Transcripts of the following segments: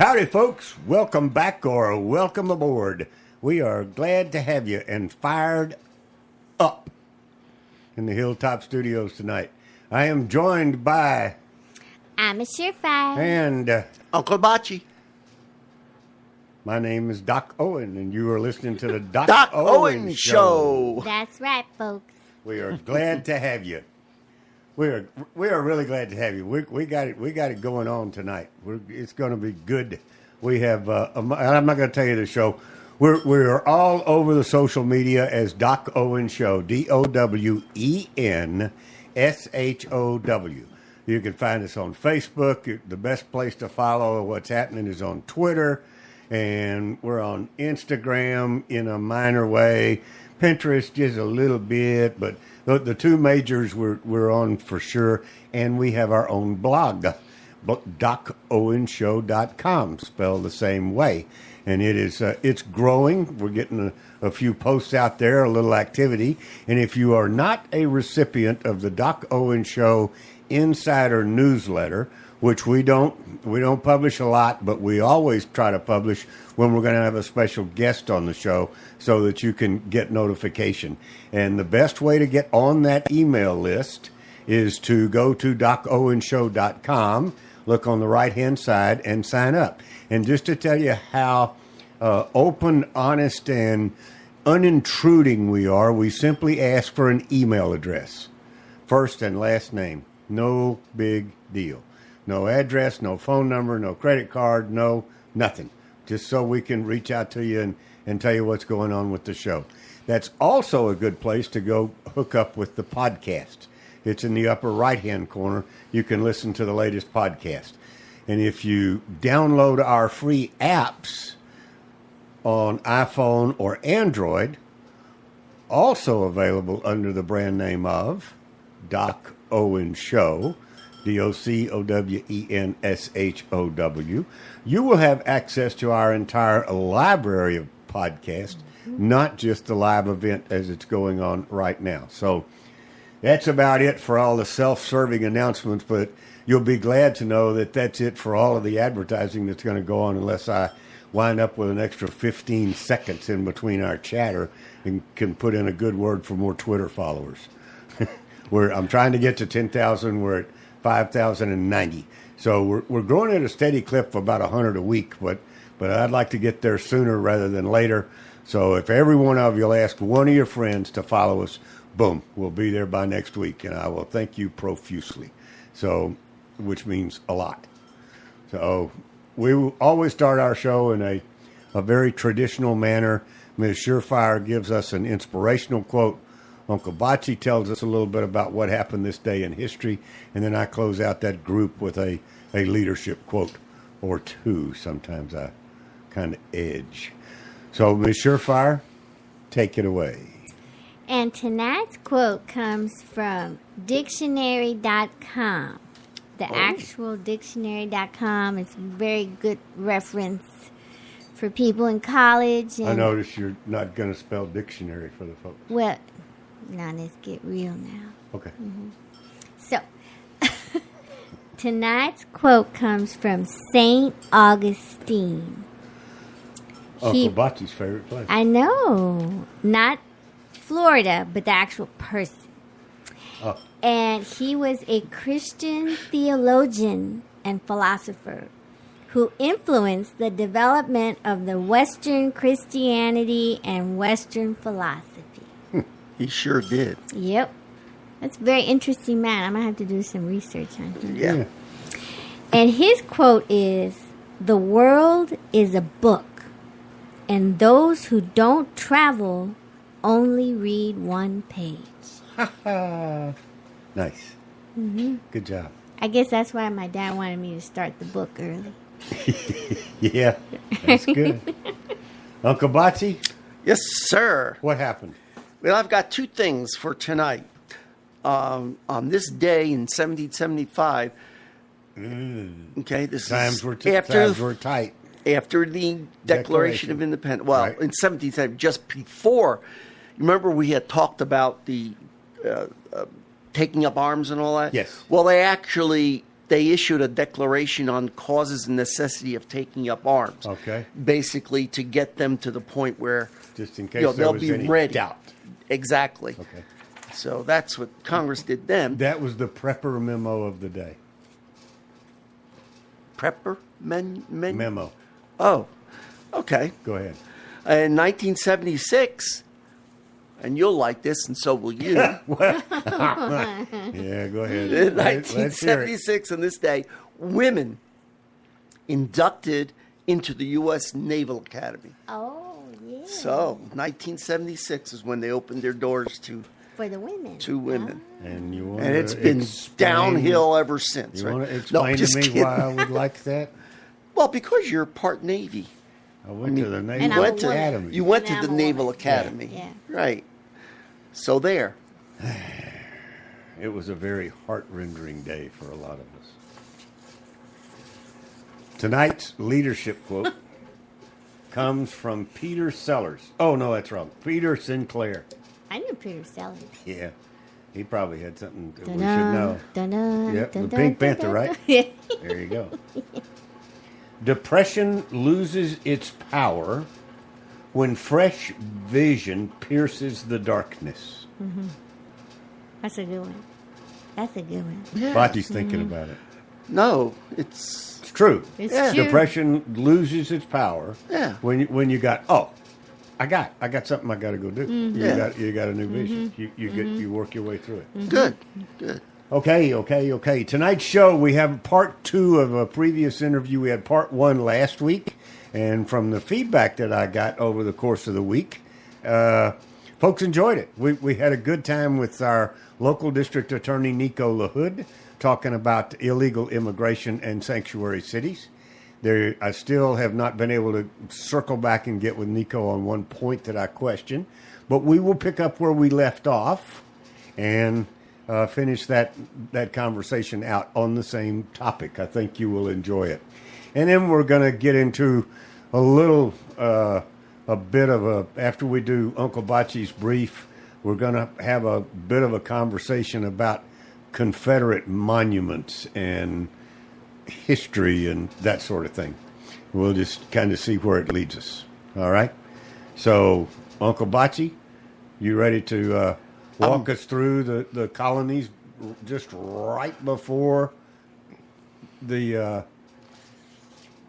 Howdy, folks. Welcome back or welcome aboard. We are glad to have you and fired up in the Hilltop Studios tonight. I am joined by... I'm a surefire. And... Uncle Bachi. My name is Doc Owen, and you are listening to the Doc Owen Show. That's right, folks. We are glad to have you. We are really glad to have you. We got it going on tonight. It's going to be good. We have. I'm not going to tell you the show. We're all over the social media as Doc Owen Show. DOWENSHOW. You can find us on Facebook. The best place to follow what's happening is on Twitter, and we're on Instagram in a minor way. Pinterest just a little bit, but the two majors we're on for sure, and we have our own blog, docowenshow.com, spelled the same way, and it's growing. We're getting a few posts out there, a little activity, and if you are not a recipient of the Doc Owen Show Insider newsletter, which we don't publish a lot, but we always try to publish when we're going to have a special guest on the show so that you can get notification. And the best way to get on that email list is to go to docowenshow.com, look on the right-hand side, and sign up. And just to tell you how open, honest, and unintruding we are, we simply ask for an email address, first and last name. No big deal. No address, no phone number, no credit card, no nothing. Just so we can reach out to you and tell you what's going on with the show. That's also a good place to go hook up with the podcast. It's in the upper right-hand corner. You can listen to the latest podcast. And if you download our free apps on iPhone or Android, also available under the brand name of Doc Owen Show, DOCOWENSHOW, you will have access to our entire library of podcasts, not just the live event as it's going on right now. So that's about it for all the self-serving announcements, but you'll be glad to know that that's it for all of the advertising that's going to go on, unless I wind up with an extra 15 seconds in between our chatter and can put in a good word for more Twitter followers. I'm trying to get to 10,000. We're at 5,090. So we're growing at a steady clip of about 100 a week, but I'd like to get there sooner rather than later. So if every one of you will ask one of your friends to follow us, boom, we'll be there by next week, and I will thank you profusely. So, which means a lot. So we will always start our show in a very traditional manner. Ms. Surefire gives us an inspirational quote. Uncle Bachi tells us a little bit about what happened this day in history, and then I close out that group with a leadership quote or two. Sometimes I kind of edge. So, Ms. Surefire, take it away. And tonight's quote comes from dictionary.com. The actual dictionary.com is a very good reference for people in college. And, I notice you're not going to spell dictionary for the folks. Well, now let's get real now. Okay. Mm-hmm. So, tonight's quote comes from St. Augustine. Uncle Bachi's favorite place. I know. Not Florida, but the actual person. Oh. And he was a Christian theologian and philosopher who influenced the development of the Western Christianity and Western philosophy. He sure did. Yep. That's a very interesting man. I'm going to have to do some research on him. Yeah. And his quote is, "The world is a book, and those who don't travel only read one page." Nice. Mm-hmm. Good job. I guess that's why my dad wanted me to start the book early. Yeah, that's good. Uncle Bachi? Yes, sir. What happened? Well, I've got two things for tonight. On this day in 1775, okay, this times is times were tight. After the Declaration of Independence. Well, right. In 1775, just before. Remember we had talked about the taking up arms and all that? Yes. Well, they actually they issued a declaration on causes and necessity of taking up arms. Okay. Basically, to get them to the point where Just in case there they'll was be any ready. doubt. Exactly. Okay. So that's what Congress did then. That was the prepper memo of the day. Prepper Memo. Oh, okay. Go ahead. In 1976, and you'll like this, and so will you. Yeah, go ahead. In Let's hear it. 1976, on this day, women inducted into the U.S. Naval Academy. Oh, yeah. So, 1976 is when they opened their doors For the women. to women. And you want And to it's been explain- downhill ever since. You right? want to No, explain just to me kidding. why I would like that? Well, because you're part Navy. I went to the And Naval I'm a Went to, woman. Academy. you went And to I'm the a Naval woman. Academy. Yeah. Right. So there. It was a very heart-rending day for a lot of us. Tonight's leadership quote comes from Peter Sellers. Oh, no, that's wrong. Peter Sinclair. I knew Peter Sellers. Yeah. He probably had something that we should know. Dun-dun, Yep, the dun-dun, Pink dun-dun, Panther, right? Yeah. There you go. Depression loses its power when fresh vision pierces the darkness. That's a good one. That's a good one. Bachi's thinking about it. No, it's It's true. It's Yeah. true. Depression loses its power. Yeah. When you got I got something I got to go do. Yeah. You got a new vision. You work your way through it. good. Good. Okay. Tonight's show, we have part 2 of a previous interview. We had part 1 last week. And from the feedback that I got over the course of the week, folks enjoyed it. We had a good time with our local district attorney, Nico Lahood, talking about illegal immigration and sanctuary cities. I still have not been able to circle back and get with Nico on one point that I questioned. But we will pick up where we left off and finish that conversation out on the same topic. I think you will enjoy it. And then we're going to get into a little, a bit of a, after we do Uncle Bachi's brief, we're going to have a bit of a conversation about Confederate monuments and history and that sort of thing. We'll just kind of see where it leads us. All right? So, Uncle Bachi, you ready to walk us through the colonies just right before the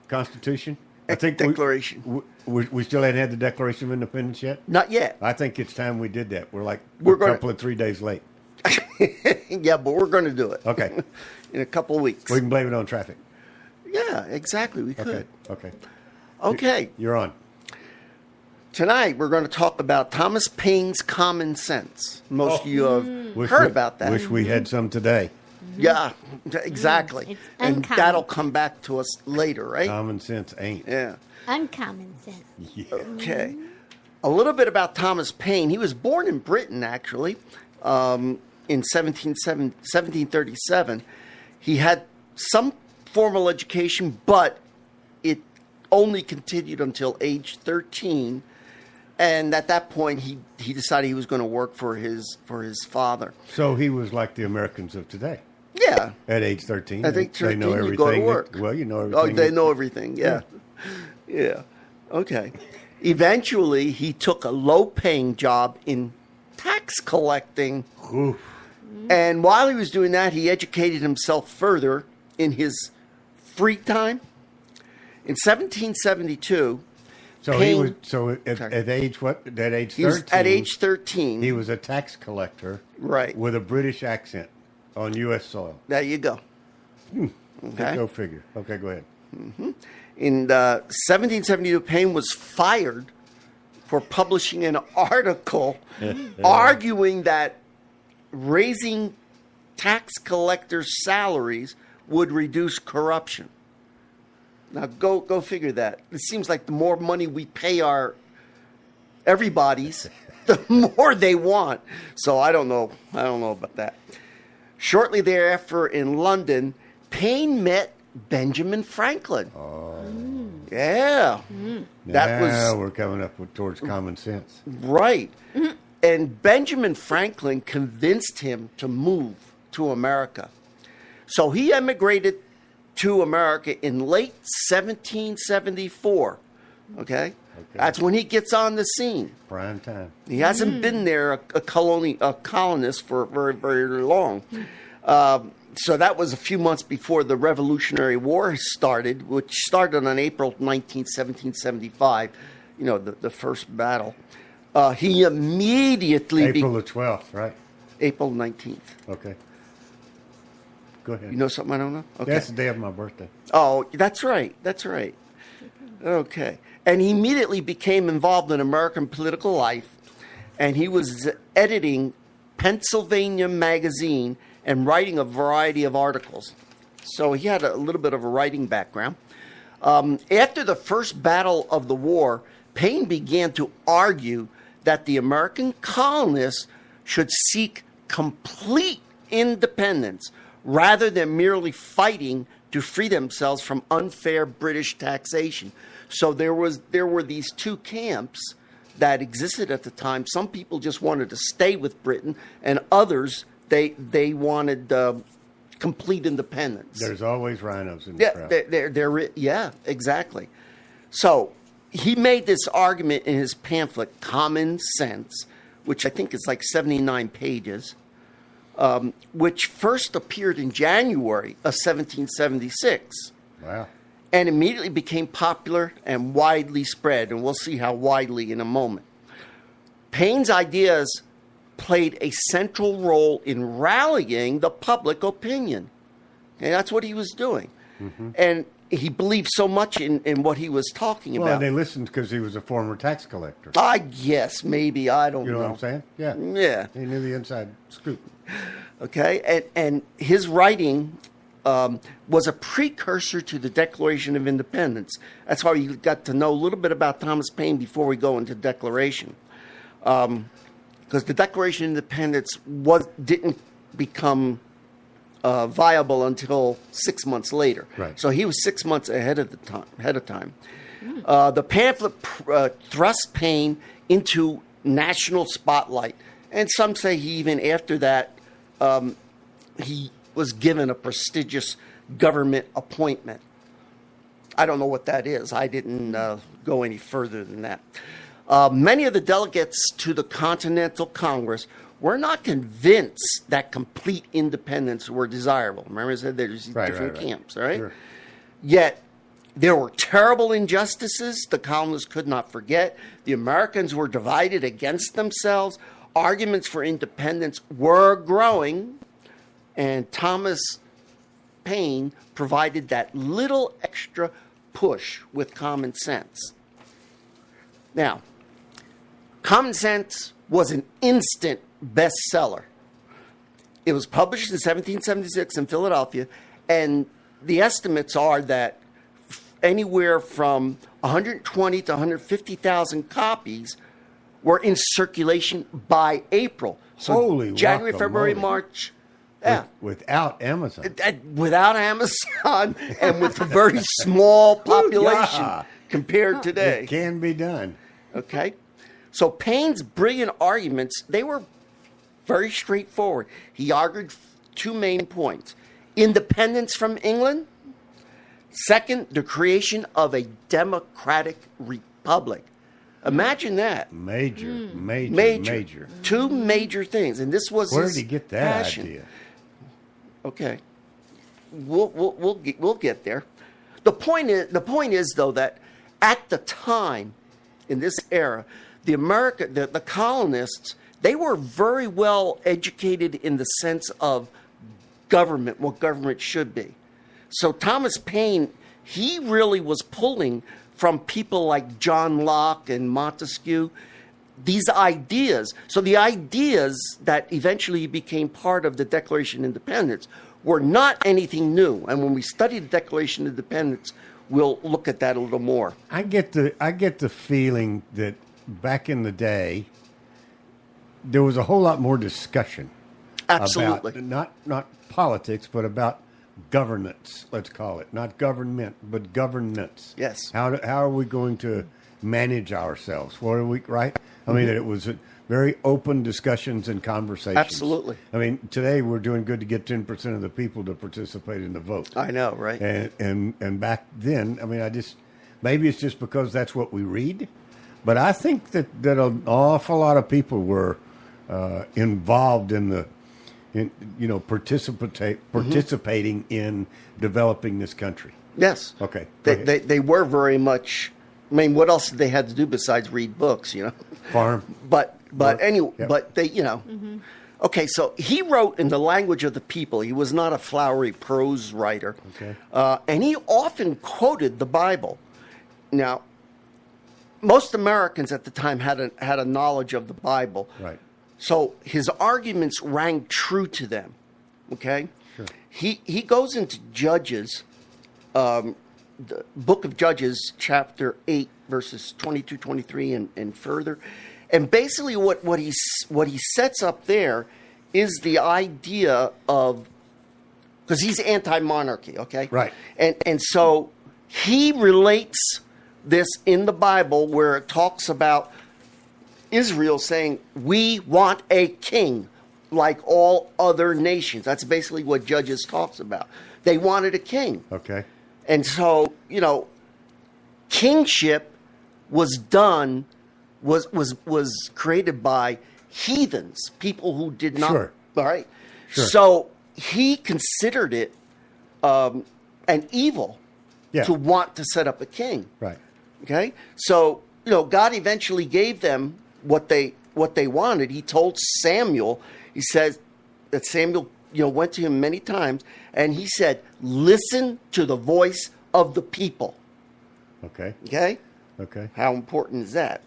Constitution? I think Declaration. we still hadn't had the Declaration of Independence yet. Not yet. I think it's time we did that. We're like We're a gonna- couple of 3 days late. Yeah, but we're going to do it. Okay. In a couple of weeks. We can blame it on traffic. Yeah, exactly. We could. Okay. Okay. You're on. Tonight we're going to talk about Thomas Paine's Common Sense. Most of you have Wish heard we- about that. Wish we had some today. Yeah, exactly. It's And uncommon. that'll come back to us later, right? Common sense ain't. Yeah. Uncommon sense. Yeah. Okay. A little bit about Thomas Paine. He was born in Britain, actually, in 1737. He had some formal education, but it only continued until age 13. And at that point, he decided he was going to work for his father. So he was like the Americans of today. Yeah. At age 13, I think they know 13, everything. you go to work. Well, you know Oh, everything. they know everything. Yeah. Yeah. Okay. Eventually, he took a low-paying job in tax collecting. Oof. And while he was doing that, he educated himself further in his free time. In 1772, So he Paine- was. So at Sorry. age what? At age 13. he was at age 13. He was a tax collector. Right. With a British accent on U.S. soil. There you go. Okay. Go figure. Okay, go ahead. In 1772, Paine was fired for publishing an article arguing that raising tax collectors' salaries would reduce corruption. Now, go figure that. It seems like the more money we pay everybody's, the more they want. So I don't know about that. Shortly thereafter, in London, Paine met Benjamin Franklin. Yeah. That Now was we're coming up towards common sense. right. And Benjamin Franklin convinced him to move to America. So he emigrated to America in late 1774. Okay? That's when he gets on the scene. Prime time. He hasn't been there a colonist for very, very long. So that was a few months before the Revolutionary War started, which started on April 19, 1775, the first battle. He immediately... April the 12th, right? April 19th. Okay. Go ahead. You know something I don't know? Okay. That's the day of my birthday. Oh, that's right. That's right. Okay. And he immediately became involved in American political life, and he was editing Pennsylvania Magazine and writing a variety of articles. So he had a little bit of a writing background. After the first battle of the war, Paine began to argue that the American colonists should seek complete independence rather than merely fighting to free themselves from unfair British taxation. So there were these two camps that existed at the time. Some people just wanted to stay with Britain, and others they wanted complete independence. There's always rhinos in the crowd. Yeah, exactly. So he made this argument in his pamphlet, Common Sense, which I think is like 79 pages, which first appeared in January of 1776. Wow. And immediately became popular and widely spread. And we'll see how widely in a moment. Paine's ideas played a central role in rallying the public opinion. And that's what he was doing. Mm-hmm. And he believed so much in what he was talking about. Well, they listened because he was a former tax collector. I guess, maybe. I don't know. You know what I'm saying? Yeah. Yeah. He knew the inside scoop. Okay. And his writing... was a precursor to the Declaration of Independence. That's why we got to know a little bit about Thomas Paine before we go into Declaration. Because the Declaration of Independence didn't become viable until 6 months later. Right. So he was 6 months ahead of time. The pamphlet thrust Paine into national spotlight. And some say he even after that, he was given a prestigious government appointment. I don't know what that is. I didn't go any further than that. Many of the delegates to the Continental Congress were not convinced that complete independence were desirable. Remember I said there's different camps, all right? Sure. Yet there were terrible injustices the colonists could not forget. The Americans were divided against themselves. Arguments for independence were growing. And Thomas Paine provided that little extra push with Common Sense. Now, Common Sense was an instant bestseller. It was published in 1776 in Philadelphia, and the estimates are that anywhere from 120 to 150,000 copies were in circulation by April. So Holy January, February, guacamole. March... Yeah. Without Amazon. Without Amazon and with a very small population compared today. It can be done. Okay. So Paine's brilliant arguments, they were very straightforward. He argued two main points. Independence from England. Second, the creation of a democratic republic. Imagine that. Major. Two major things. And this was Where his did he get that passion. idea? Okay, we'll get there. The point is though that at the time, in this era, the colonists, they were very well educated in the sense of government, what government should be. So Thomas Paine, he really was pulling from people like John Locke and Montesquieu, these ideas. So the ideas that eventually became part of the Declaration of Independence were not anything new. And when we study the Declaration of Independence, we'll look at that a little more. I get the feeling that back in the day, there was a whole lot more discussion. Absolutely. About not politics, but about governance, let's call it. Not government, but governance. Yes. How are we going to manage ourselves? What are we, right? I mean, that it was very open discussions and conversations. Absolutely. I mean, today we're doing good to get 10% of the people to participate in the vote. I know, right? And back then, I mean, maybe it's just because that's what we read, but I think that an awful lot of people were involved participating in developing this country. Yes. Okay. They were very much. I mean, what else did they have to do besides read books? Farm. But Work. anyway, Yep. but they. Okay, so he wrote in the language of the people. He was not a flowery prose writer. Okay. And he often quoted the Bible. Now, most Americans at the time had a knowledge of the Bible. Right. So his arguments rang true to them. Okay? Sure. He goes into Judges, the book of Judges, chapter 8, verses 22, 23, and further. And basically what he sets up there is the idea of, because he's anti-monarchy, okay? Right. And so he relates this in the Bible where it talks about Israel saying, we want a king like all other nations. That's basically what Judges talks about. They wanted a king. Okay. And so, kingship was created by heathens, people who did not. Sure. All right. Sure. So he considered it an evil to want to set up a king. Right. Okay. So, God eventually gave them what they wanted. He told Samuel, he says that Samuel, went to him many times, and he said, listen to the voice of the people. Okay. Okay? Okay. How important is that?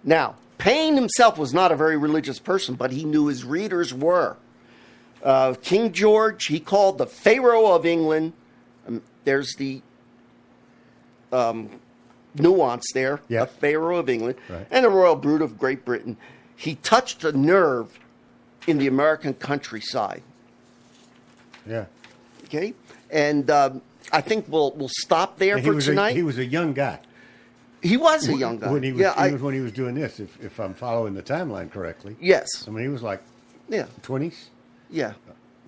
Now, Paine himself was not a very religious person, but he knew his readers were. King George, he called the Pharaoh of England. There's the nuance there. Yeah. A Pharaoh of England. Right. And a royal brood of Great Britain. He touched a nerve in the American countryside. Yeah. Okay? And I think we'll stop there for tonight. He was a young guy. He was a young guy. When he was when he was doing this, if I'm following the timeline correctly. Yes. I mean, he was like 20s. Yeah.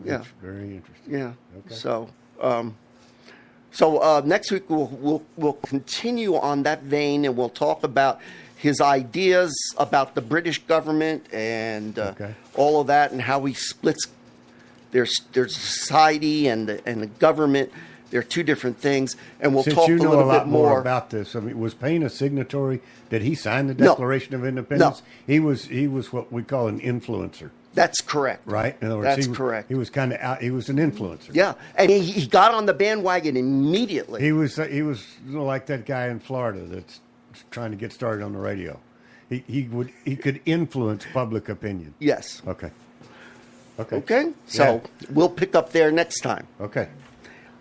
Yeah. That's very interesting. Yeah. Okay. So next week we'll continue on that vein, and we'll talk about his ideas about the British government and all of that, and how he splits their society and the government. They're two different things, and we'll talk a little bit more about this. I mean, was Paine a signatory? Did he sign the Declaration of Independence? No. He was what we call an influencer. That's correct. Right? In other words, That's correct. He was kind of out. He was an influencer. Yeah, and he got on the bandwagon immediately. He was like that guy in Florida that's trying to get started on the radio. He could influence public opinion. Yes. Okay. So we'll pick up there next time. Okay.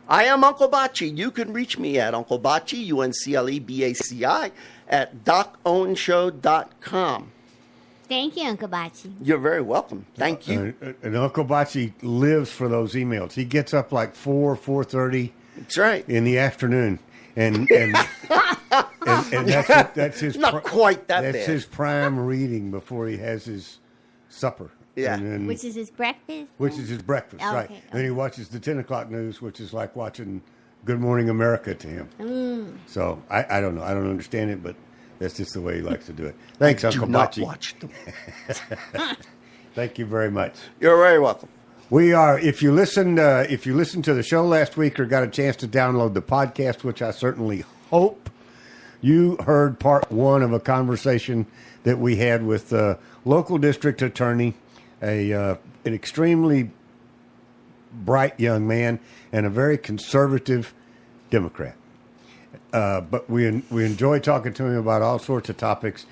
I am Uncle Bachi. You can reach me at Uncle Bachi, UNCLEBACI, at DocOwenShow.com. Thank you, Uncle Bachi. You're very welcome. Thank you. And Uncle Bachi lives for those emails. He gets up like 4:30. That's right. In the afternoon, and that's his not quite that That's bad. his prime reading before he has his supper. Yeah. And then, Which is his breakfast? which is his breakfast, Oh, right? okay, Then he watches the 10 o'clock news, which is like watching Good Morning America to him. So I don't know. I don't understand it, but that's just the way he likes to do it. Thanks, Uncle Do not Bachi. watch them. Thank you very much. You're very welcome. We are. If you listened to the show last week or got a chance to download the podcast, which I certainly hope, you heard part one of a conversation that we had with local district attorney, an extremely bright young man, and a very conservative Democrat. But we enjoy talking to him about all sorts of topics.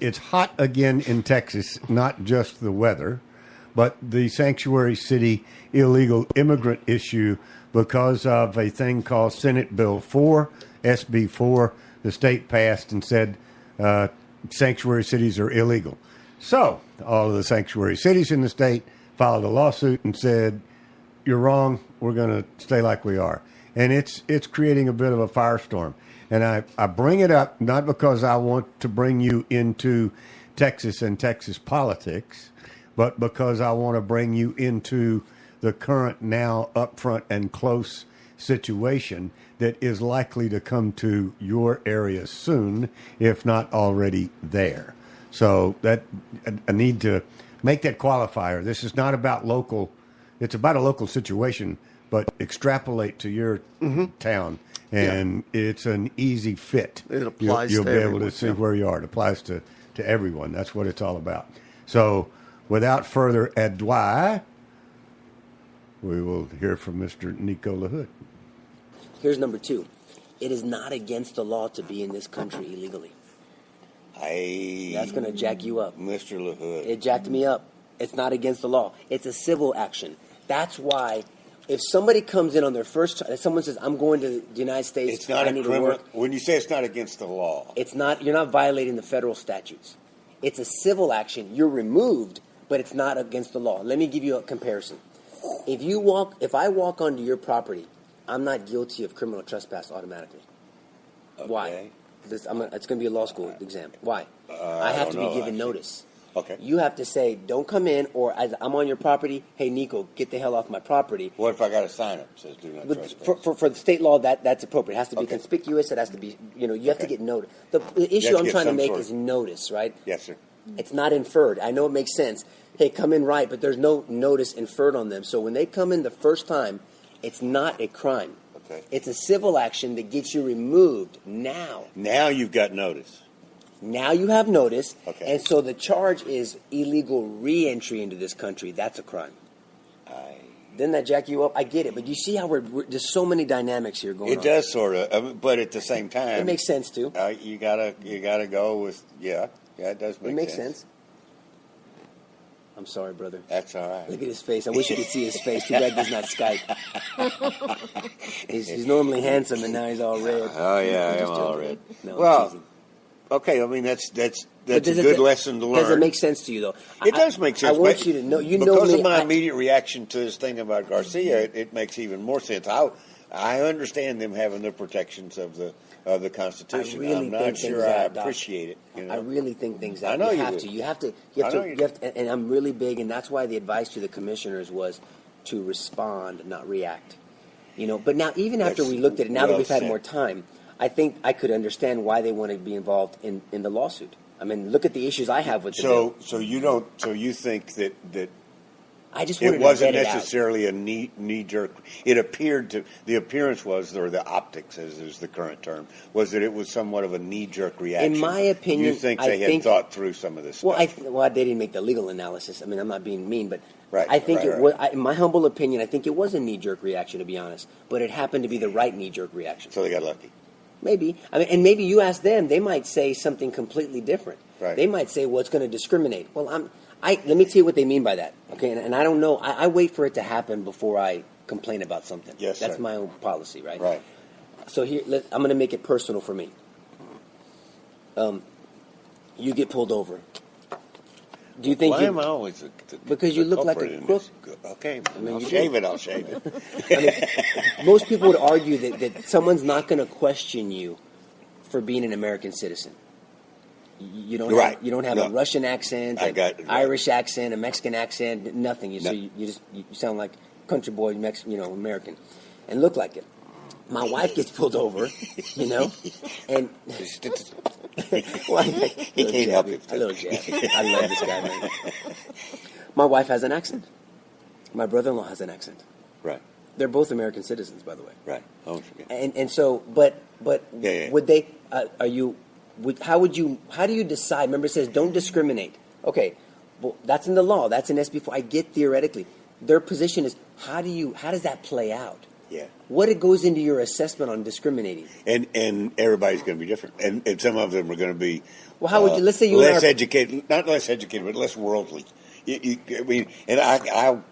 It's hot again in Texas, not just the weather, but the sanctuary city illegal immigrant issue because of a thing called Senate Bill 4, SB 4. The state passed and said sanctuary cities are illegal. So all of the sanctuary cities in the state filed a lawsuit and said, you're wrong, we're going to stay like we are. And it's creating a bit of a firestorm. And I bring it up not because I want to bring you into Texas and Texas politics, but because I want to bring you into the current, now upfront and close situation that is likely to come to your area soon, if not already there. So that I need to make that qualifier. This is not about local. It's about a local situation, but extrapolate to your town, and it's an easy fit. It applies You'll to be able everyone, to see where you are. It applies to everyone. That's what it's all about. So without further ado, we will hear from Mr. Nico Lahood. Here's number 2. It is not against the law to be in this country illegally. That's going to jack you up. Mr. Lahood. It jacked me up. It's not against the law. It's a civil action. That's why if somebody comes in on their first, if someone says, I'm going to the United States, It's not I a need to criminal. work, When you say it's not against the law, it's not, you're not violating the federal statutes. It's a civil action. You're removed, but it's not against the law. Let me give you a comparison. If I walk onto your property, I'm not guilty of criminal trespass automatically. okay. Why? It's going to be a law school exam. Why? I have to be given notice. Okay. You have to say, don't come in, or as I'm on your property, hey, Nico, get the hell off my property. What if I got a sign up that says do not But trespass? for the state law, that's appropriate. It has to be Okay. conspicuous. It has to be, you have to Okay. get notice. The issue to I'm get trying to some make sort is of- notice, right? Yes, sir. It's not inferred. I know it makes sense. Hey, come in right, but there's no notice inferred on them. So when they come in the first time, it's not a crime. Okay. It's a civil action that gets you removed now. Now you've got notice. Now you have notice, Okay. and so the charge is illegal re-entry into this country. That's a crime. Didn't that jack you up? I get it, but you see how there's so many dynamics here going on. It does sort of, but at the same time, It makes sense too. You gotta go with yeah. It does make It makes sense. I'm sorry, brother. That's all right. Look at his face. I wish you could see his face. Too bad he's not Skype. he's normally handsome, and now he's all red. Oh yeah, I I'm am just all joking. red. No, I'm Well, teasing. okay. I mean that's But a does good lesson to learn. Does it make sense to you, though? It does make sense. I want but you to know. You know because me. of my immediate reaction to this thing about Garcia, it makes even more sense. I understand them having the protections of the Constitution. I really I'm not think sure things I add, Doc. appreciate it. You know? I really think things out. I know you you have do. to. You have to. I know you do. And I'm really big, and that's why the advice to the commissioners was to respond, not react. But now, even after That's we looked at it, now that well we've had said. more time, I think I could understand why they want to be involved in the lawsuit. I mean, look at the issues I have with the bill. So you think that I just wanted it wasn't to vet it out. necessarily a knee jerk. It appeared to the appearance was, or the optics, as is the current term, was that it was somewhat of a knee jerk reaction. In my opinion, you think I they had think- thought through some of this Well, stuff. they didn't make the legal analysis. I mean, I'm not being mean, but Right, I think right, it right. was. In my humble opinion, I think it was a knee-jerk reaction, to be honest. But it happened to be the right knee-jerk reaction. So they got lucky. Maybe. I mean, and maybe you ask them, they might say something completely different. Right. They might say, well, it's going to discriminate. Well, let me tell you what they mean by that. Okay, and I don't know. I wait for it to happen before I complain about something. Yes, That's sir. my own policy, right? Right. So here, I'm going to make it personal for me. You get pulled over. Do you think Why you? am I always Because you look like culprit a in crook. this? Okay, mean, I'll you shave do. it. I'll shave it. I mean, most people would argue that someone's not going to question you for being an American citizen. You don't Right. have, you don't have No. a Russian accent, I an got it, right. Irish accent, a Mexican accent, nothing. So No. you sound like country boy, American, and look like it. My wife gets pulled over, and well, He can't help it. A little jab. I love this guy, man. My wife has an accent. My brother-in-law has an accent. Right, They're both American citizens, by the way. right. I won't forget. And so, but Yeah. would they? How do you decide? Remember, it says don't discriminate. Okay, well, that's in the law. That's in SB4. I get theoretically. Their position is how does that play out? Yeah. What it goes into your assessment on discriminating? And everybody's going to be different, and some of them are going to be. Well, how would you? Let's say you less and I are, educated, not less educated, but less worldly. I mean, and I'll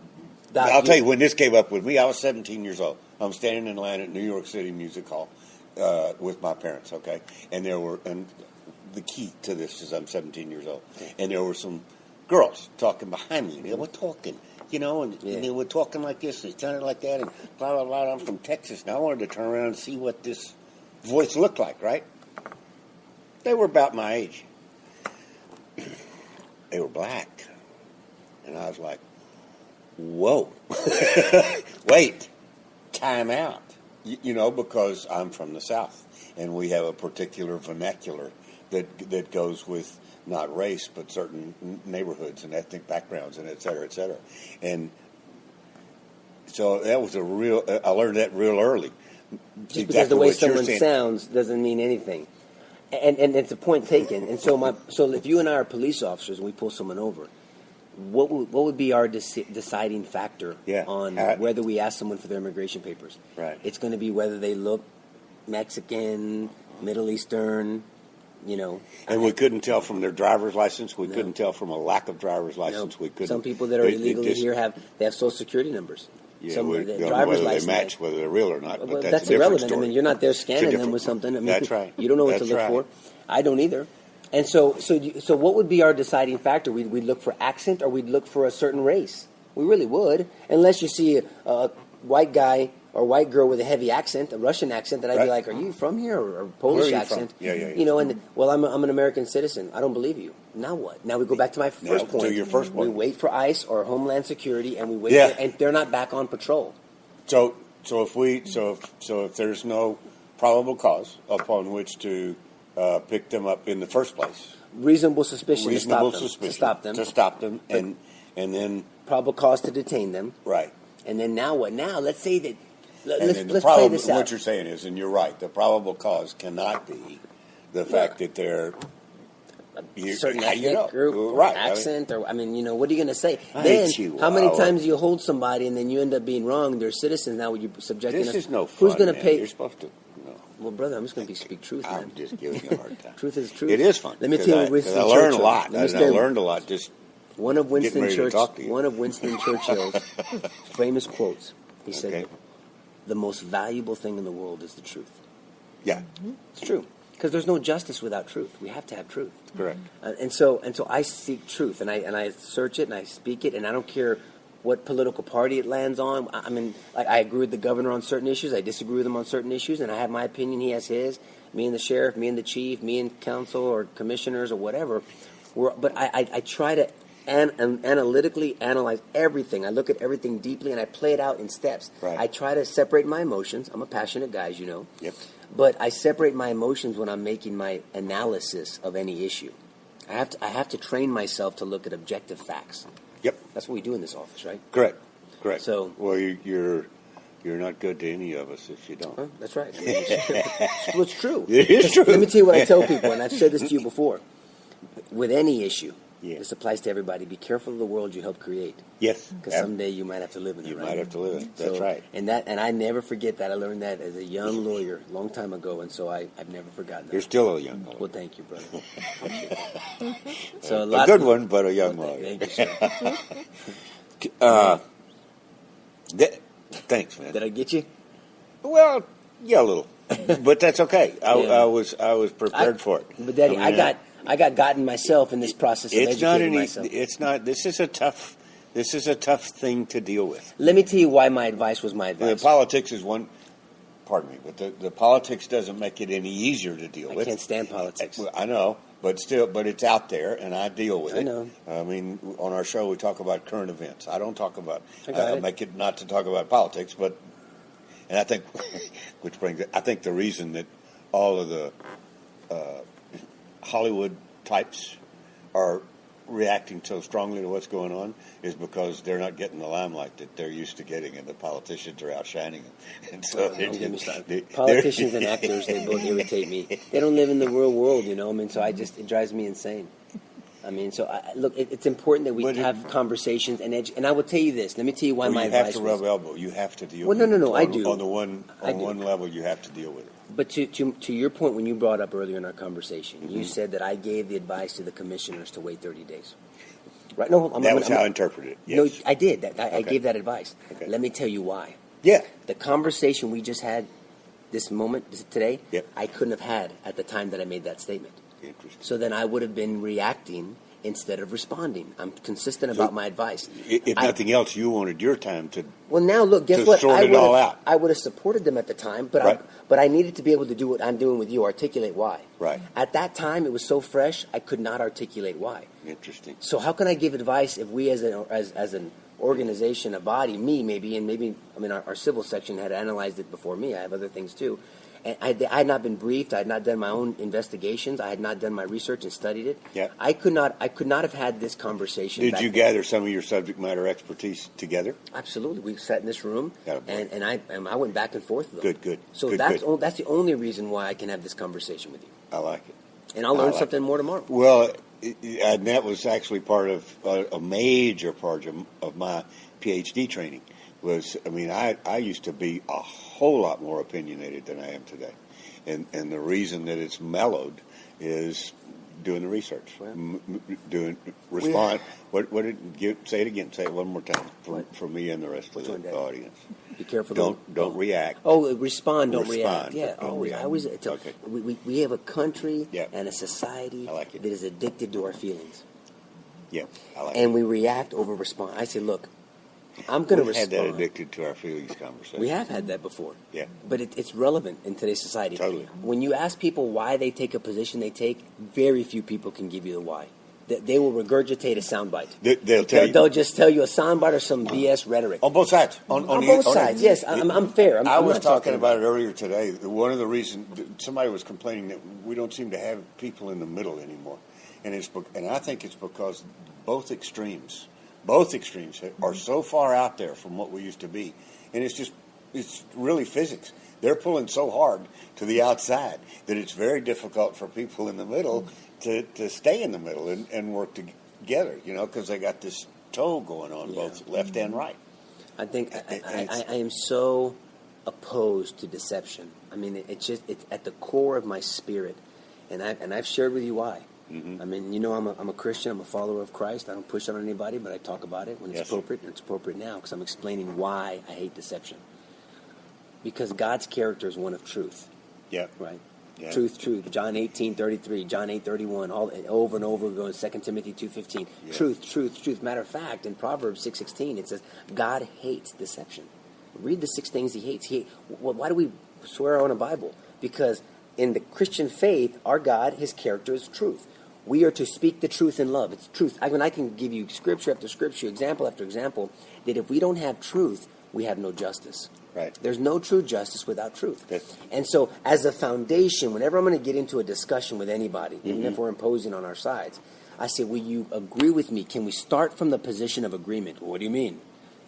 Doc, tell you when this came up with me. I was 17 years old. I'm standing in line at New York City Music Hall with my parents. Okay, and the key to this is I'm 17 years old, and there were some girls talking behind me. They were talking. And they were talking like this, they sounded like that, and blah, blah, blah. I'm from Texas. And I wanted to turn around and see what this voice looked like, right? They were about my age. they were black. And I was like, whoa. Wait, time out. Because I'm from the South, and we have a particular vernacular that goes with not race, but certain neighborhoods and ethnic backgrounds, and et cetera, et cetera. And so that was I learned that real early. Just because the way someone sounds doesn't mean anything. And it's a point taken. And so if you and I are police officers and we pull someone over, what would be our deciding factor on whether we ask someone for their immigration papers? Right. It's going to be whether they look Mexican, Middle Eastern, And we couldn't tell from their driver's license. We couldn't tell from a lack of driver's license. No. We couldn't. Some people that are illegally here have Social Security numbers. Yeah, Some we the don't know driver's whether license. they match, whether they're real or not. But Well, that's irrelevant. a different story. I mean, you're not there scanning them with something. I mean, That's right. You don't know what to That's look right. for. I don't either. And so what would be our deciding factor? We'd look for accent, or we'd look for a certain race. We really would, unless you see a white guy or white girl with a heavy accent, a Russian accent, that I'd be Right. like, "Are you from here?" or Polish you accent. from? Yeah. And I'm an American citizen. I don't believe you. Now what? Now we go back to my first point. To your first point. We wait for ICE or Homeland Security, and we wait, Yeah. and they're not back on patrol. So if there's no probable cause upon which to pick them up in the first place, Reasonable suspicion to stop them, and then probable cause to detain them. right. And then now what? Now let's say that And then let's play this out. What you're saying is, and you're right, the probable cause cannot be the fact that they're certain ethnic group or right? accent, what are you going to say? I Then hate you, how many Howard. times do you hold somebody and then you end up being wrong? They're citizens now. You're subjecting This us. is no fun. Who's going to man. pay? You're supposed to. No. Well, brother, I'm just going to speak truth, man. I'm just giving you a hard time. Truth is truth. It is fun. Let me tell you what Winston I learned Churchill. a lot. Let me I tell you- learned a lot. Just One of Winston ready to talk to you. One of Winston Churchill's famous quotes. He said, Okay. "The most valuable thing in the world is the truth." yeah, It's true, because there's no justice without truth. We have to have truth. correct. And so I seek truth, and I search it, and I speak it, and I don't care what political party it lands on. I mean, I agree with the governor on certain issues. I disagree with him on certain issues, and I have my opinion. He has his. Me and the sheriff, me and the chief, me and council or commissioners or whatever. But I try to analytically analyze everything. I look at everything deeply, and I play it out in steps. Right. I try to separate my emotions. I'm a passionate guy, as you know. Yep. But I separate my emotions when I'm making my analysis of any issue. I have to train myself to look at objective facts. Yep. That's what we do in this office, right? Correct. So- well, you're not good to any of us if you don't. Huh? That's right. Well, it's true. It is true. Let me tell you what I tell people, and I've said this to you before. With any issue, Yeah. this applies to everybody. Be careful of the world you help create, Yes. because someday you might have to live in it. You right? might have to live it. That's right. And I never forget that. I learned that as a young lawyer, a long time ago, and so I've never forgotten that. You're still a young lawyer. Well, thank you, brother. So A good one, but a young lawyer. Thank you, sir. Thanks, man. Did I get you? Well, yeah, a little, but that's okay. Yeah. I was prepared for it. But Daddy, I mean, I got gotten myself in this process of it's not educating an myself. It's not. This is a tough thing to deal with. Let me tell you why my advice was my The advice. politics is one. Pardon me, but the politics doesn't make it any easier to deal I with. can't stand politics. Well, I know, but it's out there, and I deal with it. I know. I mean, on our show, we talk about current events. I don't talk about. I got it. Make it not to talk about politics, but, and I think, which brings it. I think the reason that all of the Hollywood types are reacting so strongly to what's going on is because they're not getting the limelight that they're used to getting, and the politicians are outshining them. And so Don't get me started. Politicians and actors, they both irritate me. They don't live in the real world, you know. I mean, so it drives me insane. I mean, so look, it's important that we But have conversations and I will tell you this. Let me tell you why my you have advice to was. rub elbow. You have to deal. Well, with no, it. I do. On the one level, you have to deal with it. But to your point, when you brought up earlier in our conversation, you said that I gave the advice to the commissioners to wait 30 days. Right? No, That was how I interpreted it. Yes. No, I did. I Okay. gave that advice. Okay. Let me tell you why. Yeah. The conversation we just had today, Yep. I couldn't have had at the time that I made that statement. Interesting. So then I would have been reacting instead of responding. I'm consistent about my advice. If nothing else, you wanted your time to. Well, now look, guess to what? sort it all out. I would have supported them at the time, but Right. but I needed to be able to do what I'm doing with you, articulate why. Right. At that time, it was so fresh, I could not articulate why. Interesting. So how can I give advice if we, as an organization, a body, maybe, our civil section had analyzed it before me. I have other things too. And I had not been briefed. I had not done my own investigations. I had not done my research and studied it. Yeah. I could not have had this conversation. Did back you then. gather some of your subject matter expertise together? Absolutely. We sat in this room, Yeah, boy. and I went back and forth with them. Good. So Good, that's good. that's the only reason why I can have this conversation with you. I like it. And I'll I learn like something it. more tomorrow. Well, and that was actually part of a major part of my PhD training. I used to be a whole lot more opinionated than I am today, and the reason that it's mellowed is doing the research, respond. What did say it again? Say it one more time for me and the rest of the audience. Be careful. Don't react. Oh, respond, don't react. Respond, Yeah, don't always. react. I always. Okay. We have a country Yeah. and a society I like it. that is addicted to our feelings, Yeah, I like and it. we react over respond. I say, look, I'm going to We've respond. had that addicted to our feelings conversation. We have had that before. Yeah. But it's relevant in today's society. Totally. When you ask people why they take a position they take, very few people can give you the why. They will regurgitate a soundbite. They'll tell you. They'll just tell you a soundbite or some BS rhetoric. On both sides. On both sides, yes. I'm fair. I I'm was not talking about it earlier today. One of the reasons somebody was complaining that we don't seem to have people in the middle anymore, and I think it's because both extremes are so far out there from what we used to be, and it's really physics. They're pulling so hard to the outside that it's very difficult for people in the middle to stay in the middle and work together, because they got this toe going on both left and right. I think I am so opposed to deception. I mean, it's at the core of my spirit, and I've shared with you why. Mm-hmm. I mean, I'm a Christian. I'm a follower of Christ. I don't push it on anybody, but I talk about it when it's appropriate, and it's appropriate now because I'm explaining why I hate deception. Because God's character is one of truth. Yeah. Right. Yeah. Truth. John 18:33, John 8:31, all over and over going. 2 Timothy 2:15. Yeah. Truth. Matter of fact, in Proverbs 6:16, it says God hates deception. Read the 6 things He hates. Why do we swear on a Bible? Because in the Christian faith, our God, His character is truth. We are to speak the truth in love. It's truth. I can give you scripture after scripture, example after example, that if we don't have truth, we have no justice. Right. There's no true justice without truth. Okay. And so, as a foundation, whenever I'm going to get into a discussion with anybody, even if we're imposing on our sides, I say, will you agree with me? Can we start from the position of agreement? What do you mean?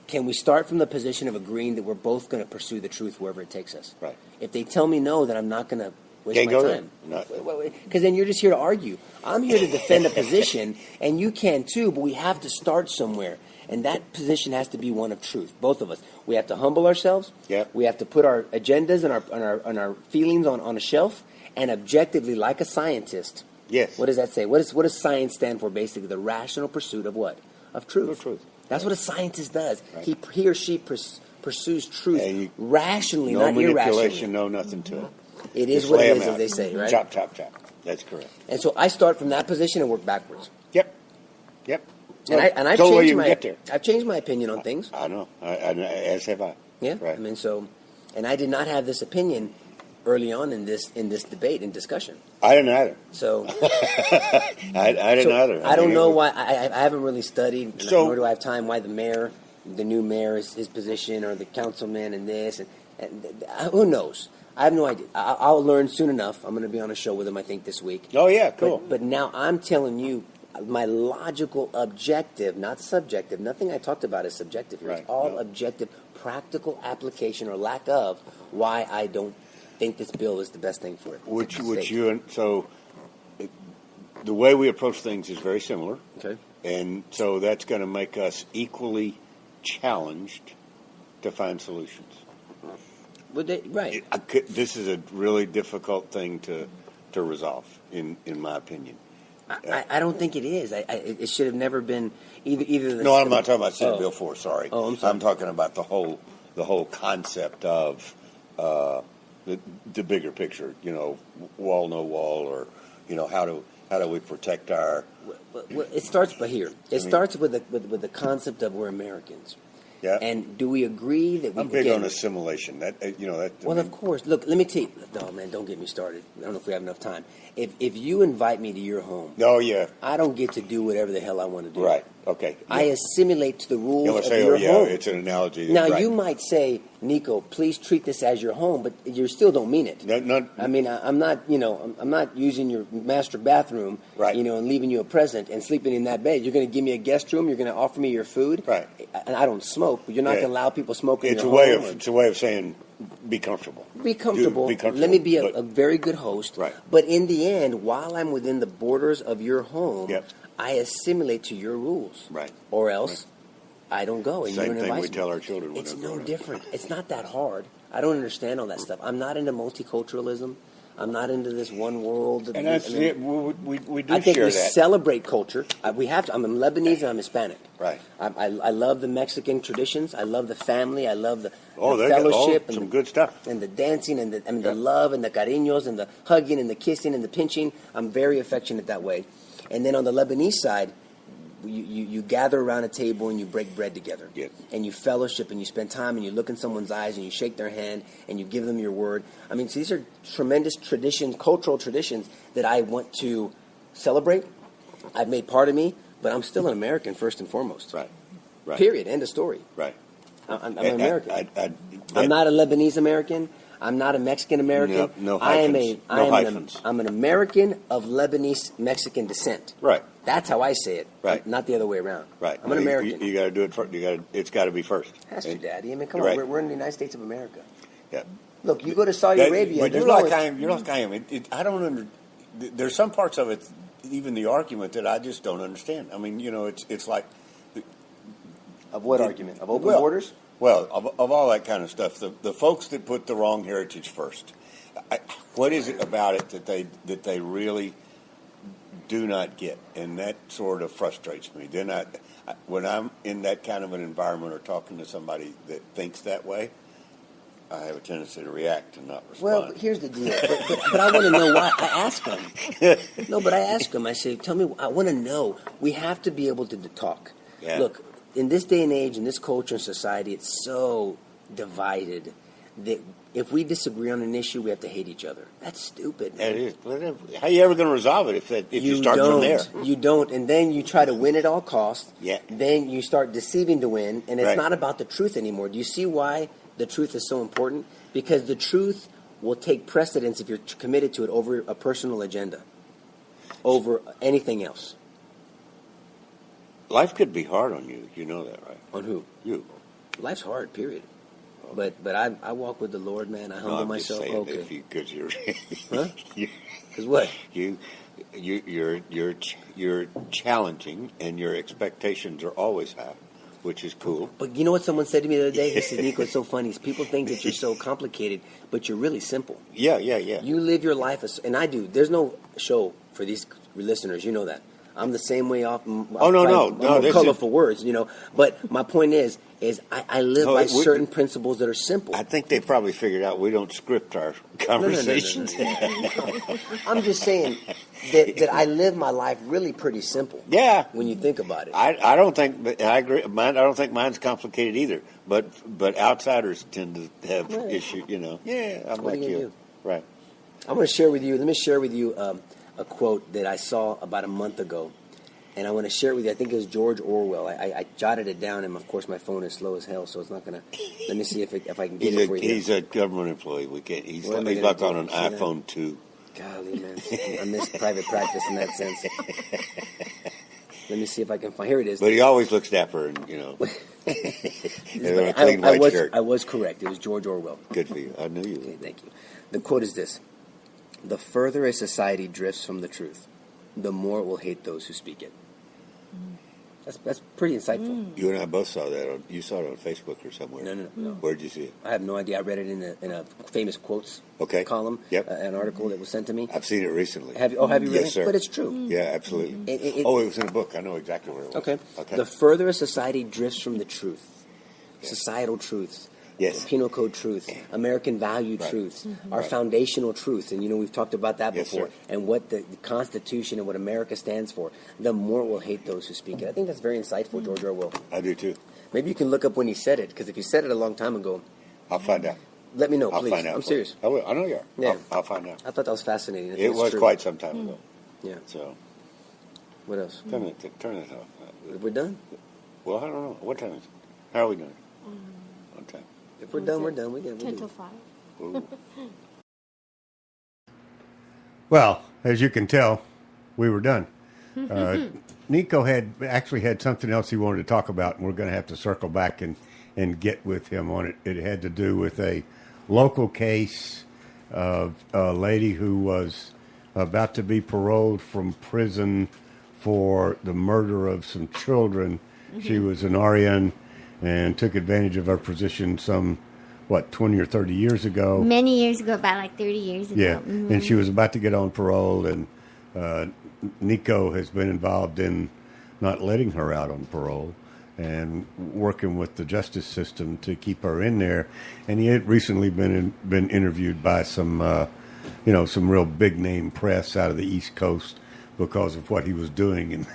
Can we start from the position of agreeing that we're both going to pursue the truth wherever it takes us? Right. If they tell me no, then I'm not going to waste Can't my go time. there. Because then you're just here to argue. I'm here to defend a position, and you can too, but we have to start somewhere. And that position has to be one of truth, both of us. We have to humble ourselves. Yep. We have to put our agendas and our feelings on a shelf, and objectively, like a scientist. Yes. What does that say? What does science stand for? Basically, the rational pursuit of what? Of truth. Of truth. That's what a scientist does. Right. He or she pursues truth rationally, No not manipulation, irrationally. no nothing to it. It is Just what lay it 'em is, as out. they say, right? Chop. That's correct. And so I start from that position and work backwards. Yep. And I've So changed you my get there. I've changed my opinion on things. I know. As have I. Yeah. Right. I mean, and I did not have this opinion early on in this debate and discussion. I didn't either. So I didn't either. I don't know why. I haven't really studied, So- nor do I have time. Why the new mayor is his position, or the councilman, and this, and who knows? I have no idea. I'll learn soon enough. I'm going to be on a show with him, I think, this week. Oh yeah, cool. But now I'm telling you, my logical objective, not subjective. Nothing I talked about is subjective here. Right. It's all No. objective, practical application or lack of why I don't think this bill is the best thing for it. So the way we approach things is very similar. Okay. And so that's going to make us equally challenged to find solutions. Right. This is a really difficult thing to resolve, in my opinion. I don't think it is. It should have never been either. No, I'm not talking about Senate Bill 4. Sorry. Oh, I'm sorry. I'm talking about the whole concept of the bigger picture. Wall, no wall, or How do we protect our? Well, it starts by here. It starts with the concept of we're Americans. Yeah. And do we agree that we? I'm big again, on assimilation. That Well, of course. Look, let me tell you. No, man, don't get me started. I don't know if we have enough time. If you invite me to your home, Oh yeah. I don't get to do whatever the hell I want to do. Right. Okay. I assimilate to the rules You want of to say, your oh yeah, home. it's an analogy. Now, right. you might say, Nico, please treat this as your home, but you still don't mean it. No, I mean, I'm not, I'm not using your master bathroom, Right. And leaving you a present and sleeping in that bed. You're going to give me a guest room. You're going to offer me your food. Right. And I don't smoke, but you're not Yeah. going to allow people smoking in It's your a way home. of it's a way of saying be comfortable. Be comfortable. Be comfortable. Let me be but- a very good host. Right. But in the end, while I'm within the borders of your home, Yep. I assimilate to your rules. Right. Or else I don't go. And Same you don't thing invite we me. tell our children when It's they're no growing up. different. It's not that hard. I don't understand all that stuff. I'm not into multiculturalism. I'm not into this one world. And that's it. We do I think share we that. celebrate culture. We have to. I'm Lebanese and I'm Hispanic. Right. I love the Mexican traditions. I love the family. I love the They got fellowship and some the, good stuff. and the dancing and the Yeah. love and the cariños and the hugging and the kissing and the pinching. I'm very affectionate that way. And then on the Lebanese side, you gather around a table and you break bread together. Yeah. And you fellowship and you spend time and you look in someone's eyes and you shake their hand and you give them your word. I mean, so these are tremendous traditions, cultural traditions that I want to celebrate. I've made part of me, but I'm still an American first and foremost. Right. Right. Period. End of story. Right. I'm an American. I'm I'm not a Lebanese American. I'm not a Mexican American. No I am hyphens. a. No I am hyphens. I'm an American of Lebanese Mexican descent. Right. That's how I say it. Right. Not the other way around. Right. I'm an American. You got to do it first. It's got to be first. Has to, Daddy. I mean, come You're on. right. We're in the United States of America. Yeah. Look, you go to Saudi Arabia. But there's you're no- like I am. You're like I am. I don't there's some parts of it, even the argument, that I just don't understand. I mean, it's like. Of what argument? Of open Well, borders? Well, of all that kind of stuff, the folks that put the wrong heritage first, what is it about it that they really do not get, and that sort of frustrates me. Then when I'm in that kind of an environment or talking to somebody that thinks that way, I have a tendency to react and not respond. Well, here's the deal. But I want to know why. I ask them. No, but I ask them. I say, tell me, I want to know. We have to be able to talk. Yeah. Look, in this day and age, in this culture and society, it's so divided that if we disagree on an issue, we have to hate each other. That's stupid. That is. How are you ever going to resolve it if you start don't. from there? You don't. And then you try to win at all costs. Yeah. Then you start deceiving to win, and it's Right. not about the truth anymore. Do you see why the truth is so important? Because the truth will take precedence if you're committed to it over a personal agenda, over anything else. Life could be hard on you. You know that, right? On who? You. Life's hard, period. But I walk with the Lord, man. I humble I'm myself. just saying, Okay. because you're, Huh? you, Because what? you're challenging, and your expectations are always high, which is cool. But you know what someone said to me the other day? He said, Nico, it's so funny. People think that you're so complicated, but you're really simple. Yeah. You live your life, and I do. There's no show for these listeners. You know that. I'm the same way off. Oh, no. I'm This colorful words, But my point is I live by we- certain principles that are simple. I think they probably figured out we don't script our conversations. No. I'm just saying that I live my life really pretty simple. Yeah. When you think about it. I don't think I agree. I don't think mine's complicated either. But outsiders tend to have Well, issues. Yeah, I'm what are like you you. gonna do? Right. I'm going to share with you. Let me share with you a quote that I saw about a month ago, and I want to share it with you. I think it was George Orwell. I jotted it down, and of course my phone is slow as hell, so it's not going to. Let me see if I can get it for you. He's a government employee. We can't. He's What am I like gonna on do? an See that? iPhone 2. Golly, man, I miss private practice in that sense. Let me see if I can find. Here it is. But he always looks dapper, and and a clean white shirt. I was correct. It was George Orwell. Good for you. I knew you. Okay, thank you. The quote is this: "The further a society drifts from the truth, the more it will hate those who speak it." That's pretty insightful. You and I both saw that. You saw it on Facebook or somewhere. No. Where'd you see it? I have no idea. I read it in a famous quotes column. Yep. An article that was sent to me. I've seen it recently. Have you really? Yes, sir. But it's true. Yeah, absolutely. It- it was in a book. I know exactly where it was. Okay. Okay. The further a society drifts from the truth, societal truths, Yes. Penal Code truths, American value truths, our foundational truths, and we've talked about that Yes, before, sir. and what the Constitution and what America stands for, the more we'll hate those who speak it. I think that's very insightful, George Orwell. I do too. Maybe you can look up when he said it, because if he said it a long time ago, I'll find out. let me know, I'll please. find out. I'm for serious. you. I will. I know you are. Yeah. I'll find out. I thought that was fascinating. I think It it's was true. quite some time ago. Yeah. So What else? turn it off. We're done? Well, I don't know. What time is it? How are we doing? What time? If we're done, we're done. We can. 10 till 5. Ooh. Well, as you can tell, we were done. Nico had something else he wanted to talk about, and we're going to have to circle back and get with him on it. It had to do with a local case of a lady who was about to be paroled from prison for the murder of some children. She was an RN and took advantage of her position 20 or 30 years ago. Many years ago, about like 30 years ago. Yeah, and she was about to get on parole, and Nico has been involved in not letting her out on parole and working with the justice system to keep her in there. And he had recently been interviewed by some real big name press out of the East Coast because of what he was doing, and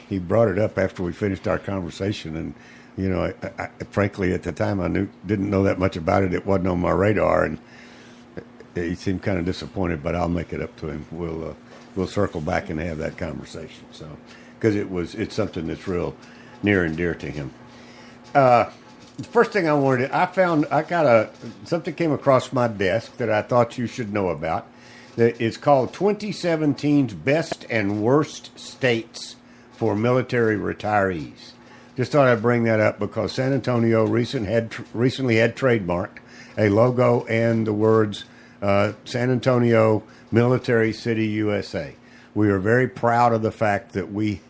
he brought it up after we finished our conversation. And I frankly at the time didn't know that much about it. It wasn't on my radar, and he seemed kind of disappointed. But I'll make it up to him. We'll circle back and have that conversation. So, because it's something that's real near and dear to him. The first thing something came across my desk that I thought you should know about. It's called 2017's Best and Worst States for Military Retirees. Just thought I'd bring that up because San Antonio recently had trademarked a logo and the words San Antonio Military City, USA. We are very proud of the fact that we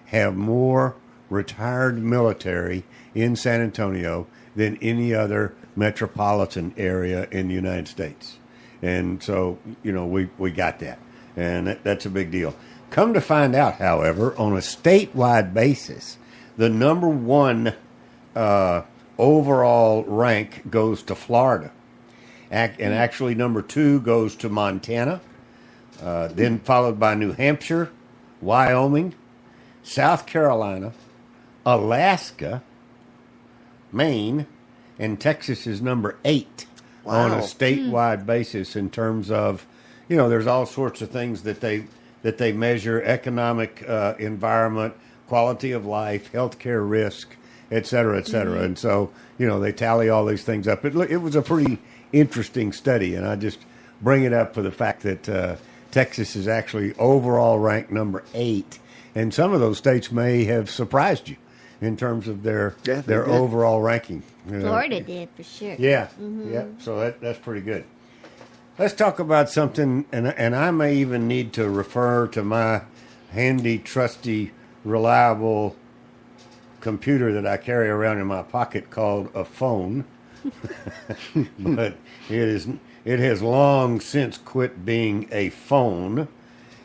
have more retired military in San Antonio than any other metropolitan area in the United States. And so, we got that. And that's a big deal. Come to find out, however, on a statewide basis, the number one overall rank goes to Florida. And actually, number 2 goes to Montana, then followed by New Hampshire, Wyoming, South Carolina, Alaska, Maine, and Texas is number 8 on a statewide basis in terms of, there's all sorts of things that they measure: economic environment, quality of life, healthcare risk, et cetera, et cetera. And so, they tally all these things up. It was a pretty interesting study, and I just bring it up for the fact that Texas is actually overall ranked number 8, and some of those states may have surprised you in terms of their overall ranking. Florida did, for sure. Yeah, yeah. So that's pretty good. Let's talk about something, and I may even need to refer to my handy, trusty, reliable computer that I carry around in my pocket called a phone. But it has long since quit being a phone,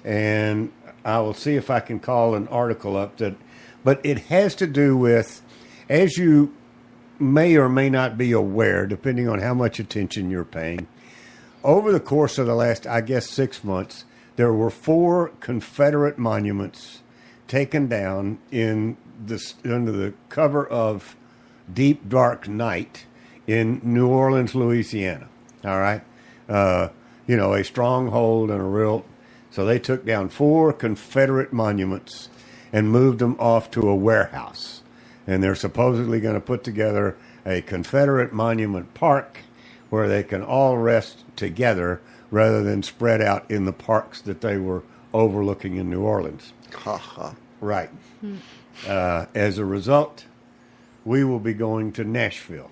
and I will see if I can call an article up but it has to do with, as you may or may not be aware, depending on how much attention you're paying, over the course of the last, 6 months, there were 4 Confederate monuments taken down under the cover of deep, dark night in New Orleans, Louisiana. All right? A stronghold and so they took down 4 Confederate monuments and moved them off to a warehouse. And they're supposedly going to put together a Confederate monument park where they can all rest together rather than spread out in the parks that they were overlooking in New Orleans. Right. As a result, we will be going to Nashville.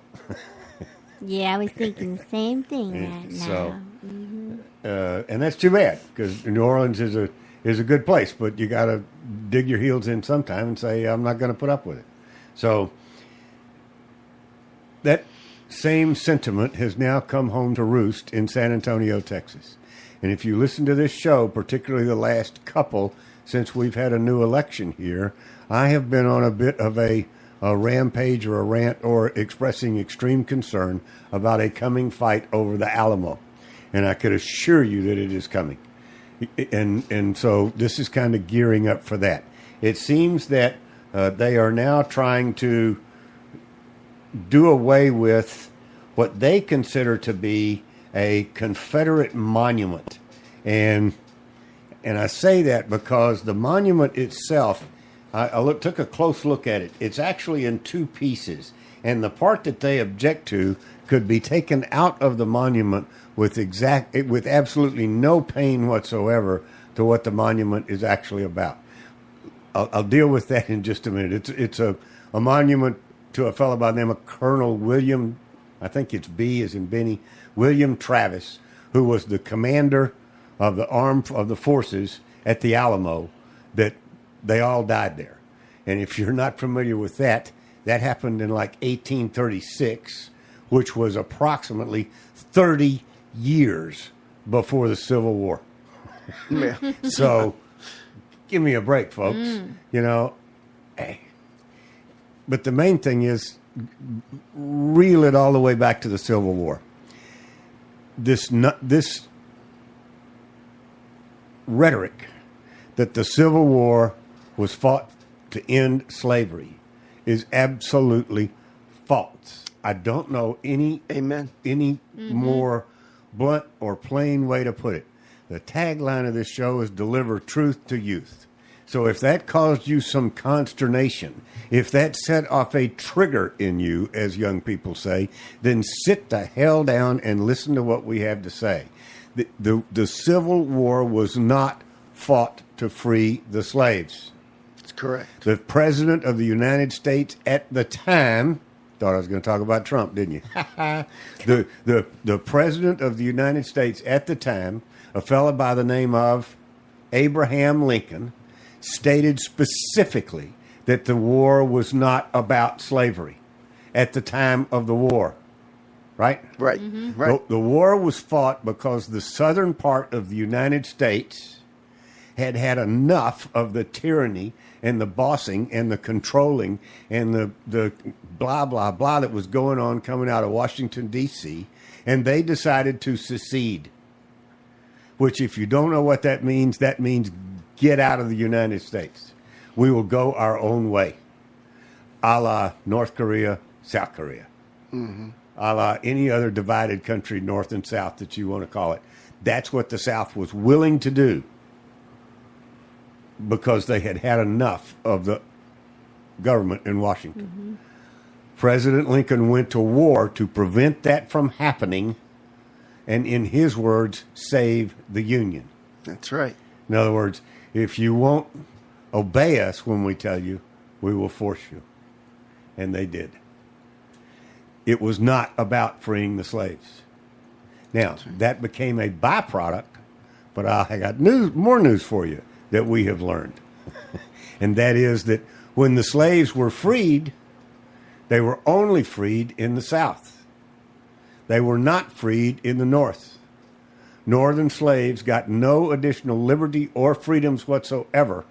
Yeah, I was thinking the same thing right now. So, and that's too bad, because New Orleans is a good place, but you got to dig your heels in sometime and say, I'm not going to put up with it. So that same sentiment has now come home to roost in San Antonio, Texas. And if you listen to this show, particularly the last couple since we've had a new election here, I have been on a bit of a a rampage or a rant or expressing extreme concern about a coming fight over the Alamo. And I could assure you that it is coming. And so this is kind of gearing up for that. It seems that they are now trying to do away with what they consider to be a Confederate monument. And I say that because the monument itself, I took a close look at it. It's actually in two pieces. And the part that they object to could be taken out of the monument with absolutely no pain whatsoever to what the monument is actually about. I'll deal with that in just a minute. It's a monument to a fellow by the name of Colonel William, I think it's B as in Benny, William Travis, who was the commander of the forces at the Alamo, that they all died there. And if you're not familiar with that, that happened in like 1836, which was approximately 30 years before the Civil War. Yeah. So give me a break, folks. You know, but the main thing is reel it all the way back to the Civil War. This rhetoric that the Civil War was fought to end slavery is absolutely false. I don't know any more blunt or plain way to put it. The tagline of this show is deliver truth to youth. So if that caused you some consternation, if that set off a trigger in you, as young people say, then sit the hell down and listen to what we have to say. The Civil War was not fought to free the slaves. That's correct. The President of the United States at the time, thought I was going to talk about Trump, didn't you? the President of the United States at the time, a fellow by the name of Abraham Lincoln, stated specifically that the war was not about slavery at the time of the war. Right? Right. Mm-hmm. Right. The war was fought because the southern part of the United States had had enough of the tyranny and the bossing and the controlling and the blah, blah, blah that was going on coming out of Washington, D.C., and they decided to secede, which if you don't know what that means get out of the United States. We will go our own way, a la North Korea, South Korea, a la any other divided country, North and South that you want to call it. That's what the South was willing to do because they had had enough of the government in Washington. President Lincoln went to war to prevent that from happening and, in his words, save the Union. That's right. In other words, if you won't obey us when we tell you, we will force you. And they did. It was not about freeing the slaves. Now, that became a byproduct, but I got more news for you that we have learned. And that is that when the slaves were freed, they were only freed in the South. They were not freed in the North. Northern slaves got no additional liberty or freedoms whatsoever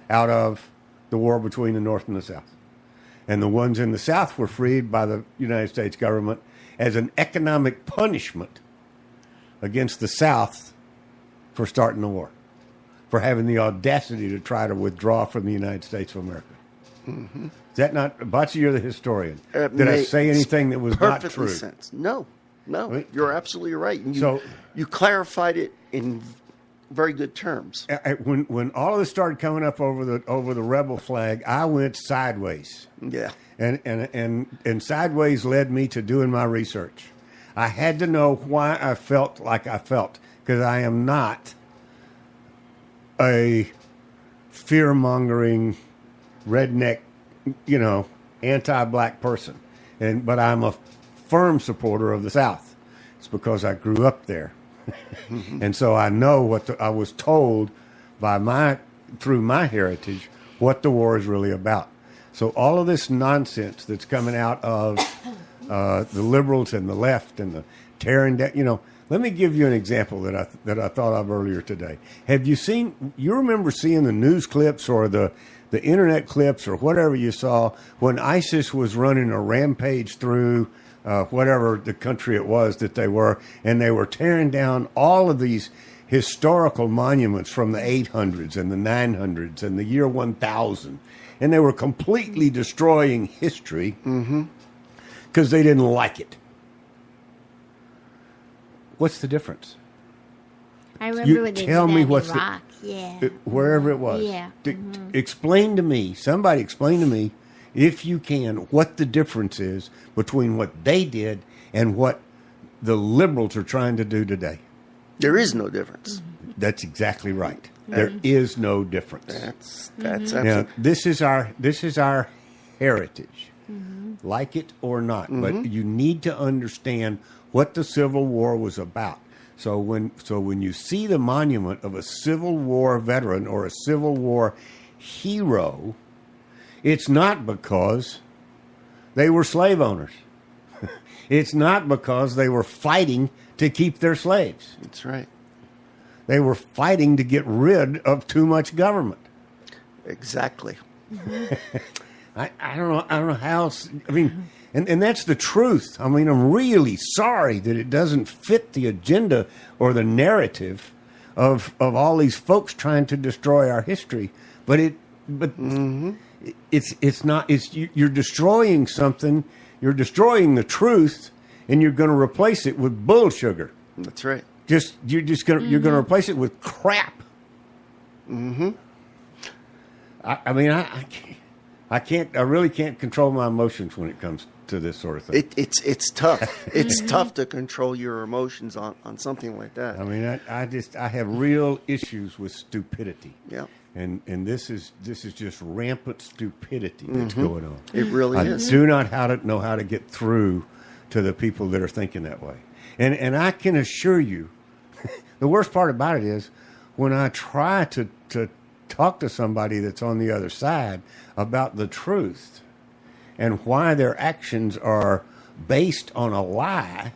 out of the war between the North and the South. And the ones in the South were freed by the United States government as an economic punishment against the South for starting the war, for having the audacity to try to withdraw from the United States of America. Is that not, Bocce, you're the historian. Did I say anything that was not true? Sense. No, Right? you're absolutely right. And So- you clarified it in very good terms. When all of this started coming up over the rebel flag, I went sideways. Yeah. And sideways led me to doing my research. I had to know why I felt like I felt, because I am not a fear-mongering, redneck, anti-black person. But I'm a firm supporter of the South. It's because I grew up there. And so I know what I was told through my heritage, what the war is really about. So all of this nonsense that's coming out of the liberals and the left and the tearing down, Let me give you an example that I thought of earlier today. Have you seen? You remember seeing the news clips or the internet clips or whatever you saw when ISIS was running a rampage through whatever the country it was that they were, and they were tearing down all of these historical monuments from the 800s and the 900s and the year 1000, and they were completely destroying history because they didn't like it. What's the difference? I remember when they tell did me that what's in Iraq. Yeah. Wherever it was. Yeah. Explain to me, somebody explain to me, if you can, what the difference is between what they did and what the liberals are trying to do today. There is no difference. That's exactly right. There is no difference. That's Now, this is our heritage, like it or not. But you need to understand what the Civil War was about. So when you see the monument of a Civil War veteran or a Civil War hero, it's not because they were slave owners. It's not because they were fighting to keep their slaves. That's right. They were fighting to get rid of too much government. Exactly. I don't know how else. I mean, and that's the truth. I mean, I'm really sorry that it doesn't fit the agenda or the narrative of all these folks trying to destroy our history. But it's not. You're destroying something. You're destroying the truth, and you're going to replace it with bull sugar. That's right. You're going to replace it with crap. I mean, I can't. I really can't control my emotions when it comes to this sort of thing. It's tough. It's tough to control your emotions on something like that. I mean, I have real issues with stupidity. Yeah. And this is just rampant stupidity that's going on. It really is. I do not know how to get through to the people that are thinking that way. And I can assure you, the worst part about it is when I try to talk to somebody that's on the other side about the truth and why their actions are based on a lie,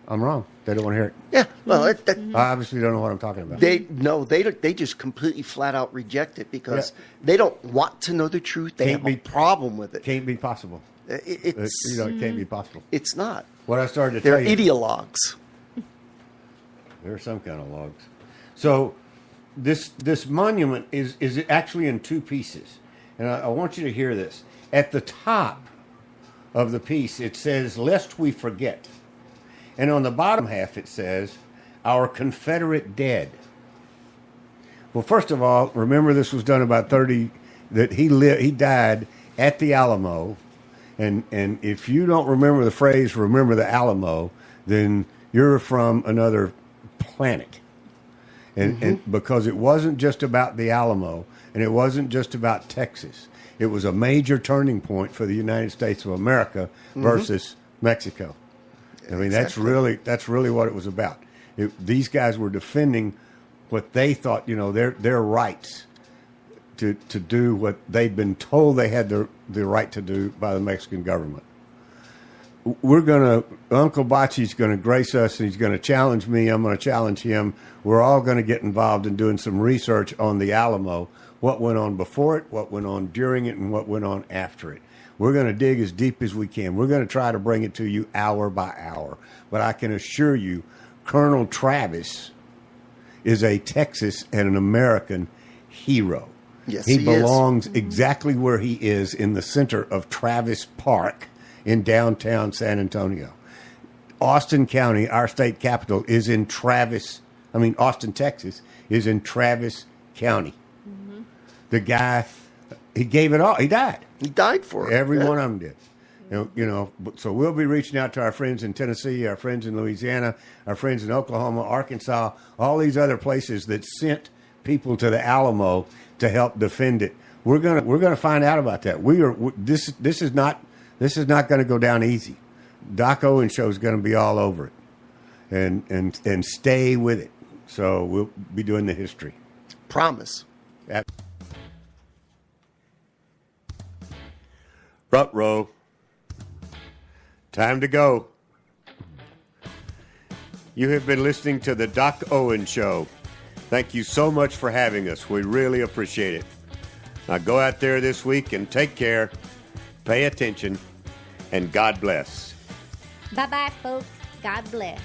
I'm wrong. They don't want to hear it. Yeah. Well, I obviously don't know what I'm talking about. They just completely flat out reject it because they don't want to know the truth. They have a problem with it. Can't be possible. It can't be possible. It's not. What I started to They're tell you. ideologues. They're some kind of logs. So this monument is actually in two pieces. And I want you to hear this. At the top of the piece, it says, "Lest we forget." And on the bottom half, it says, "Our Confederate dead." Well, first of all, remember this was done about 30, that he died at the Alamo. And if you don't remember the phrase, "remember the Alamo," then you're from another planet. And because it wasn't just about the Alamo, and it wasn't just about Texas. It was a major turning point for the United States of America versus Mexico. I mean, Exactly. that's really what it was about. These guys were defending what they thought, their rights to do what they'd been told they had the right to do by the Mexican government. Uncle Bocce's going to grace us, and he's going to challenge me. I'm going to challenge him. We're all going to get involved in doing some research on the Alamo, what went on before it, what went on during it, and what went on after it. We're going to dig as deep as we can. We're going to try to bring it to you hour by hour. But I can assure you, Colonel Travis is a Texas and an American hero. Yes, he he belongs exactly where he is, in the center of Travis Park in downtown San Antonio. Austin County, our state capital, is in Austin, Texas, is in Travis County. The guy, he gave it all. He died. He died for it. Every one of them did. So we'll be reaching out to our friends in Tennessee, our friends in Louisiana, our friends in Oklahoma, Arkansas, all these other places that sent people to the Alamo to help defend it. We're gonna find out about that. This is not going to go down easy. Doc Owen show is going to be all over it, and stay with it. So we'll be doing the history. Promise. Front row. Time to go. You have been listening to the Doc Owen Show. Thank you so much for having us. We really appreciate it. Now go out there this week and take care, pay attention, and God bless. Bye-bye, folks. God bless.